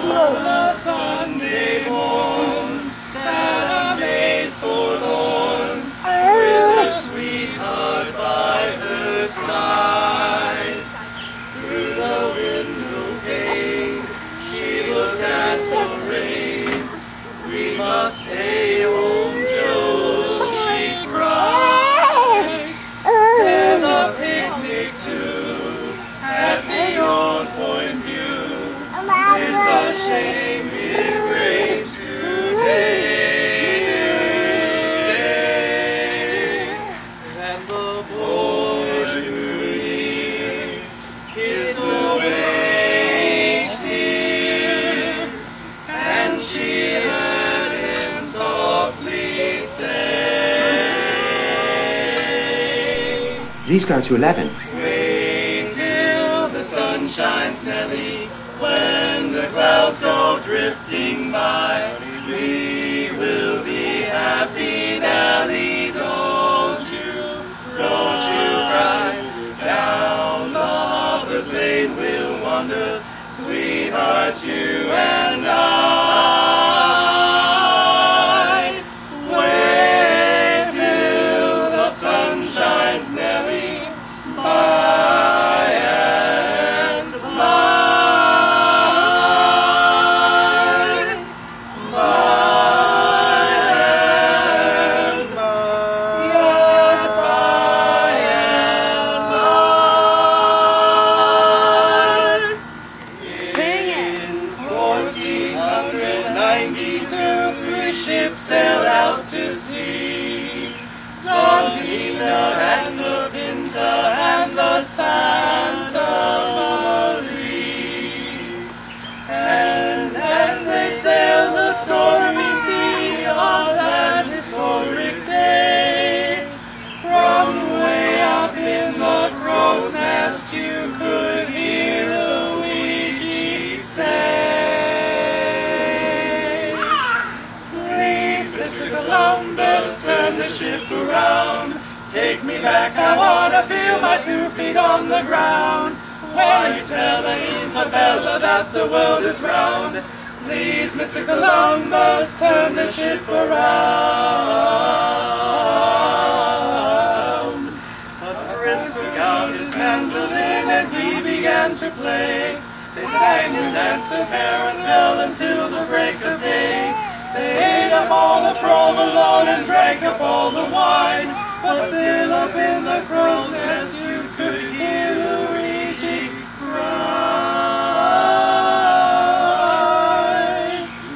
The Sunday morn, Santa maid forlorn, with her sweetheart by her side. Through the window pane, she looked at the rain. We must stay home, Joe, she cried. There's a picnic too, at the Old Point View. It's a shame it rained today, and the boy Julie kissed away each tear, and she heard him softly say, Please go to 11. wait till the sun shines, Nellie. When the clouds go drifting by, we will be happy, Nellie. Don't you cry. Down Lover's Lane we'll wander, sweetheart, you and I. Wait till the sun shines, Nellie, by and by. Sailed out to sea, the Nina and the Pinta and the Santa Maria. And as they sailed the stormy sea on that historic day, from way up in the crow's nest you could hear Luigi say, Mr. Columbus, turn the ship around. Take me back, I wanna feel my 2 feet on the ground. While you tell Isabella that the world is round, please, Mr. Columbus, turn the ship around. But Chris took out his mandolin and he began to play. They sang and danced a tarantelle until the break of day. They ate up all the provolone and drank up all the wine, but still up in the crow's nest you could hear Luigi cry.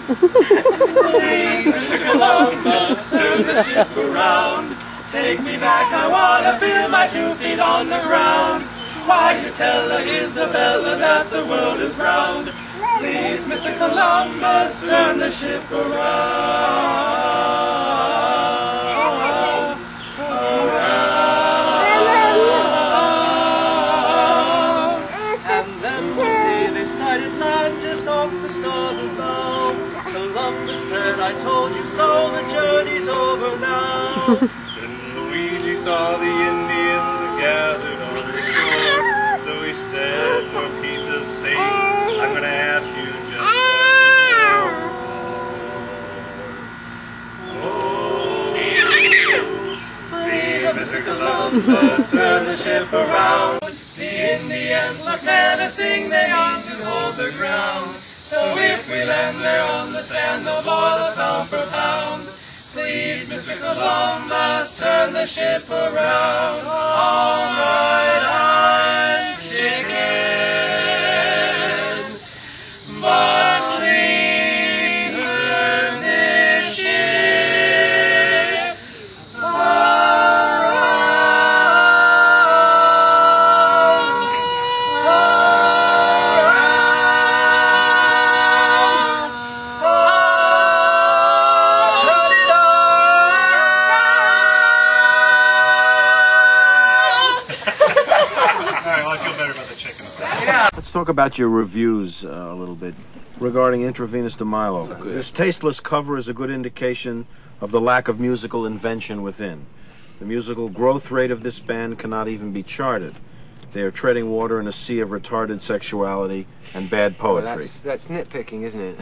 Please, Mr. Columbus, turn the ship around. Take me back, I wanna feel my 2 feet on the ground. Why you tell Isabella that the world is round? Please, Mr. Columbus, turn the ship around. And then one day they sighted land just off the starboard bow. Columbus said, I told you so, the journey's over now. Then Luigi saw the Indians gathered on the shore, so he said, for Peter's sake, I'm gonna ask you just once more. Please, Mr. Columbus, turn the ship around. The Indians look menacing, they need to hold their ground. So if we land there on the sand, they'll boil us pound for pound. Please, Mr. Columbus, turn the ship around. All right, I'm chicken, but please turn this ship around. Turn it Let's talk about your reviews a little bit regarding Intravenous de Milo. This tasteless cover is a good indication of the lack of musical invention within. The musical growth rate of this band cannot even be charted. They are treading water in a sea of retarded sexuality and bad poetry. That's nitpicking, isn't it?